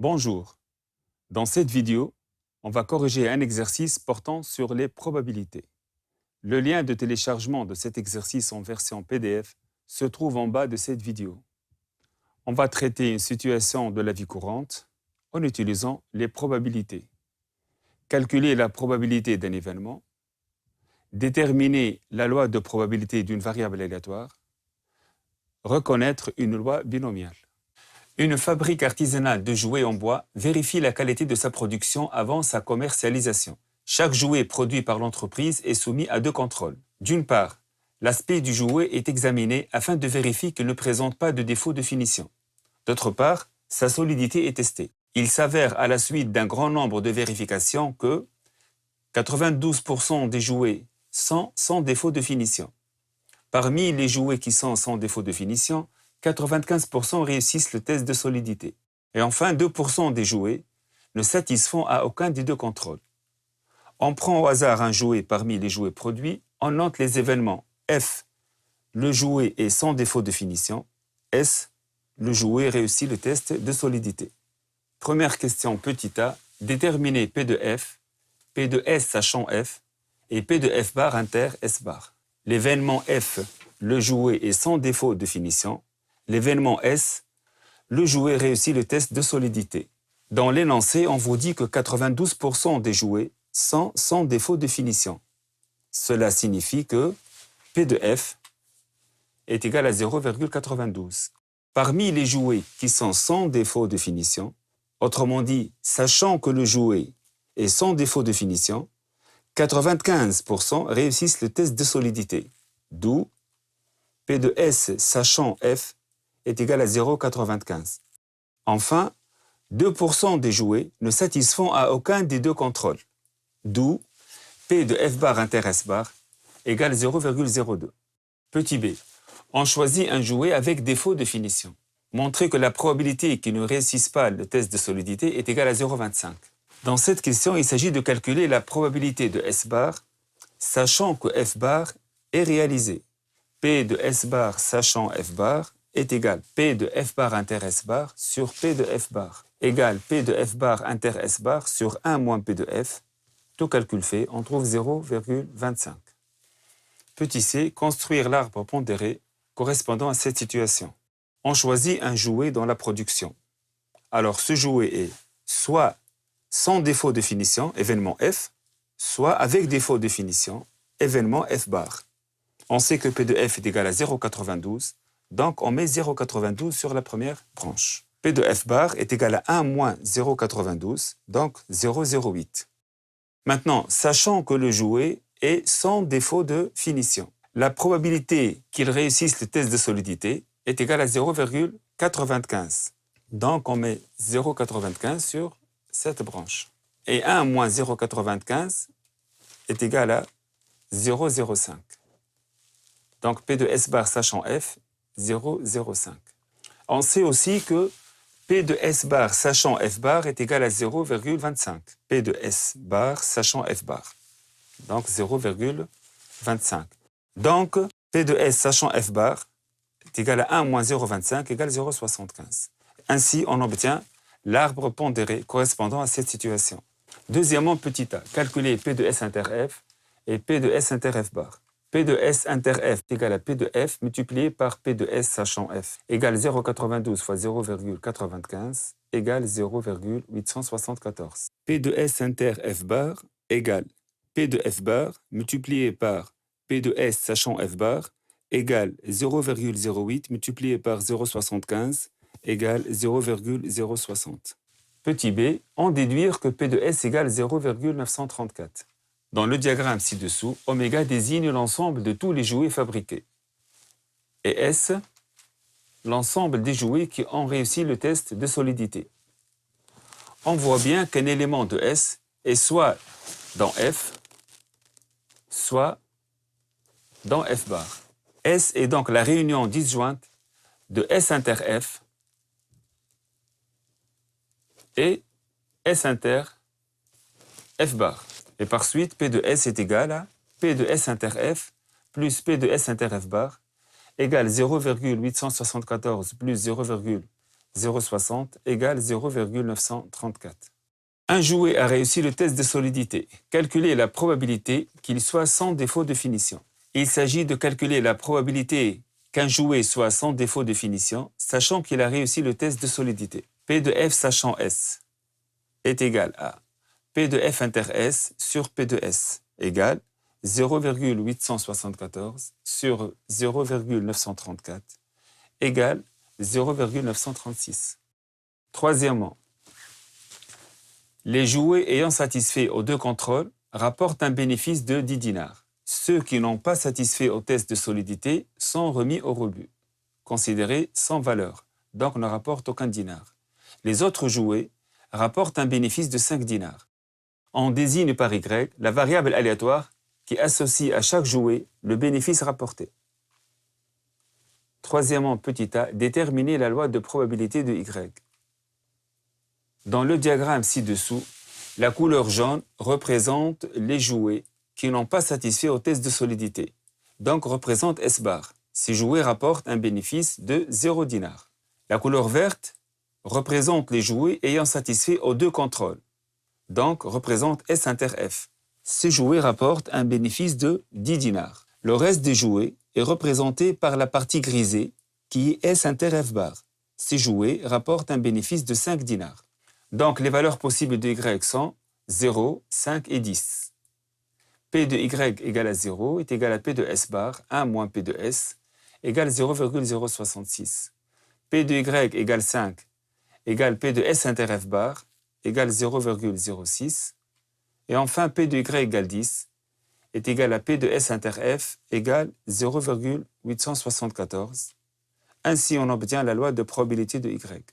Bonjour. Dans cette vidéo, on va corriger un exercice portant sur les probabilités. Le lien de téléchargement de cet exercice en version PDF se trouve en bas de cette vidéo. On va traiter une situation de la vie courante en utilisant les probabilités. Calculer la probabilité d'un événement, déterminer la loi de probabilité d'une variable aléatoire, reconnaître une loi binomiale. Une fabrique artisanale de jouets en bois vérifie la qualité de sa production avant sa commercialisation. Chaque jouet produit par l'entreprise est soumis à deux contrôles. D'une part, l'aspect du jouet est examiné afin de vérifier qu'il ne présente pas de défaut de finition. D'autre part, sa solidité est testée. Il s'avère à la suite d'un grand nombre de vérifications que 92% des jouets sont sans défaut de finition. Parmi les jouets qui sont sans défaut de finition, 95% réussissent le test de solidité. Et enfin, 2% des jouets ne satisfont à aucun des deux contrôles. On prend au hasard un jouet parmi les jouets produits, on note les événements F, le jouet est sans défaut de finition, S, le jouet réussit le test de solidité. Première question petit a, déterminer P de F, P de S sachant F et P de F bar inter S bar. L'événement F, le jouet est sans défaut de finition. L'événement S, le jouet réussit le test de solidité. Dans l'énoncé, on vous dit que 92% des jouets sont sans défaut de finition. Cela signifie que P de F est égal à 0,92. Parmi les jouets qui sont sans défaut de finition, autrement dit, sachant que le jouet est sans défaut de finition, 95% réussissent le test de solidité. D'où P de S sachant F est égal à 0,95. Enfin, 2% des jouets ne satisfont à aucun des deux contrôles. D'où P de F bar inter S bar égale 0,02. Petit b, on choisit un jouet avec défaut de finition. Montrer que la probabilité qu'il ne réussisse pas le test de solidité est égale à 0,25. Dans cette question, il s'agit de calculer la probabilité de S bar, sachant que F bar est réalisé. P de S bar sachant F bar est égal P de F bar inter S bar sur P de F bar, égale P de F bar inter S bar sur 1 moins P de F. Tout calcul fait, on trouve 0,25. Petit c, construire l'arbre pondéré correspondant à cette situation. On choisit un jouet dans la production. Alors ce jouet est soit sans défaut de finition, événement F, soit avec défaut de finition, événement F bar. On sait que P de F est égal à 0,92, donc on met 0,92 sur la première branche. P de F bar est égal à 1 moins 0,92, donc 0,08. Maintenant, sachant que le jouet est sans défaut de finition, la probabilité qu'il réussisse le test de solidité est égale à 0,95. Donc on met 0,95 sur cette branche. Et 1 moins 0,95 est égal à 0,05. Donc P de S bar sachant F, 0,05. On sait aussi que P de S bar sachant F bar est égal à 0,25. P de S bar sachant F bar. Donc 0,25. Donc P de S sachant F bar est égal à 1 moins 0,25 égale 0,75. Ainsi, on obtient l'arbre pondéré correspondant à cette situation. Deuxièmement, petit a, calculer P de S inter F et P de S inter F bar. P de S inter F est égal à P de F multiplié par P de S sachant F égale 0,92 fois 0,95 égale 0,874. P de S inter F bar égale P de F bar multiplié par P de S sachant F bar égale 0,08 multiplié par 0,75 égale 0,060. Petit b, en déduire que P de S égale 0,934. Dans le diagramme ci-dessous, oméga désigne l'ensemble de tous les jouets fabriqués. Et S, l'ensemble des jouets qui ont réussi le test de solidité. On voit bien qu'un élément de S est soit dans F, soit dans F bar. S est donc la réunion disjointe de S inter F et S inter F bar. Et par suite, P de S est égal à P de S inter F plus P de S inter F bar égale 0,874 plus 0,60 égale 0,934. Un jouet a réussi le test de solidité. Calculez la probabilité qu'il soit sans défaut de finition. Il s'agit de calculer la probabilité qu'un jouet soit sans défaut de finition, sachant qu'il a réussi le test de solidité. P de F sachant S est égal à P de F inter S sur P de S égale 0,874 sur 0,934 égale 0,936. Troisièmement, les jouets ayant satisfait aux deux contrôles rapportent un bénéfice de 10 dinars. Ceux qui n'ont pas satisfait au test de solidité sont remis au rebut, considérés sans valeur, donc ne rapportent aucun dinar. Les autres jouets rapportent un bénéfice de 5 dinars. On désigne par Y la variable aléatoire qui associe à chaque jouet le bénéfice rapporté. Troisièmement, petit a, déterminer la loi de probabilité de Y. Dans le diagramme ci-dessous, la couleur jaune représente les jouets qui n'ont pas satisfait au test de solidité, donc représente S bar. Ces jouets rapportent un bénéfice de 0 dinar. La couleur verte représente les jouets ayant satisfait aux deux contrôles, donc représente S inter F. Ces jouets rapportent un bénéfice de 10 dinars. Le reste des jouets est représenté par la partie grisée qui est S inter F bar. Ces jouets rapportent un bénéfice de 5 dinars. Donc, les valeurs possibles de Y sont 0, 5 et 10. P de Y égale à 0 est égal à P de S bar, 1 moins P de S, égale 0,066. P de Y égale 5 égale P de S inter F bar, égale 0,06. Et enfin, P de Y égale 10 est égal à P de S inter F égale 0,874. Ainsi, on obtient la loi de probabilité de Y.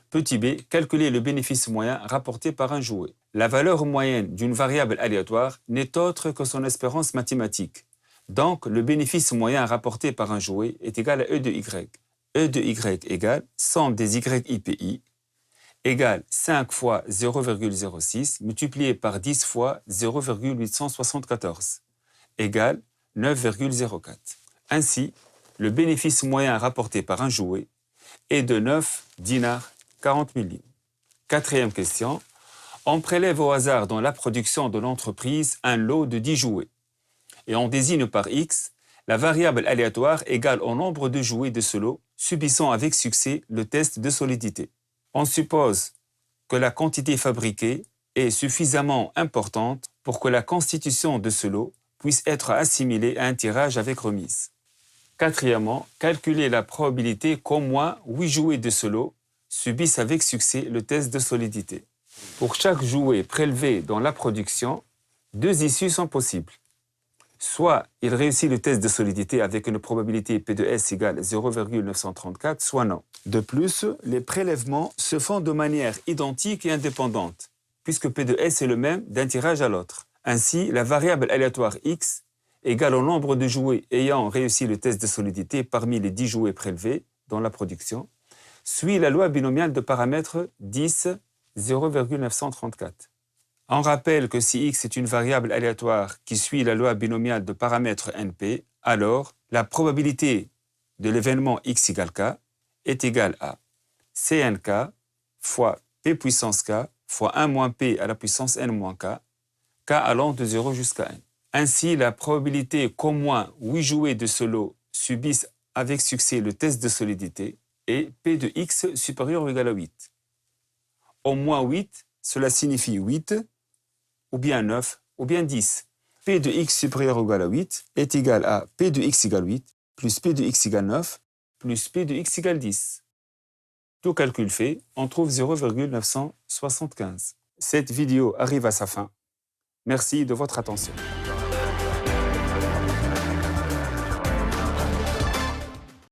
Petit b, calculer le bénéfice moyen rapporté par un jouet. La valeur moyenne d'une variable aléatoire n'est autre que son espérance mathématique. Donc, le bénéfice moyen rapporté par un jouet est égal à E de Y. E de Y égale somme des YIPI égale 5 fois 0,06 multiplié par 10 fois 0,874 égale 9,04. Ainsi, le bénéfice moyen rapporté par un jouet est de 9 dinars 40 000 livres. Quatrième question. On prélève au hasard dans la production de l'entreprise un lot de 10 jouets et on désigne par X la variable aléatoire égale au nombre de jouets de ce lot subissant avec succès le test de solidité. On suppose que la quantité fabriquée est suffisamment importante pour que la constitution de ce lot puisse être assimilée à un tirage avec remise. Quatrièmement, calculer la probabilité qu'au moins 8 jouets de ce lot subissent avec succès le test de solidité. Pour chaque jouet prélevé dans la production, deux issues sont possibles. Soit il réussit le test de solidité avec une probabilité P de S égale 0,934, soit non. De plus, les prélèvements se font de manière identique et indépendante, puisque P de S est le même d'un tirage à l'autre. Ainsi, la variable aléatoire X égale au nombre de jouets ayant réussi le test de solidité parmi les 10 jouets prélevés dans la production, suit la loi binomiale de paramètres 10, 0,934. On rappelle que si X est une variable aléatoire qui suit la loi binomiale de paramètres NP, alors la probabilité de l'événement X égale K est égale à CNK fois P puissance K fois 1 moins P à la puissance N moins K, K allant de 0 jusqu'à N. Ainsi, la probabilité qu'au moins 8 jouets de ce lot subissent avec succès le test de solidité est P de X supérieur ou égal à 8. Au moins 8, cela signifie 8, ou bien 9, ou bien 10. P de X supérieur ou égal à 8 est égal à P de X égale 8, plus P de X égale 9, plus P de X égale 10. Tout calcul fait, on trouve 0,975. Cette vidéo arrive à sa fin. Merci de votre attention.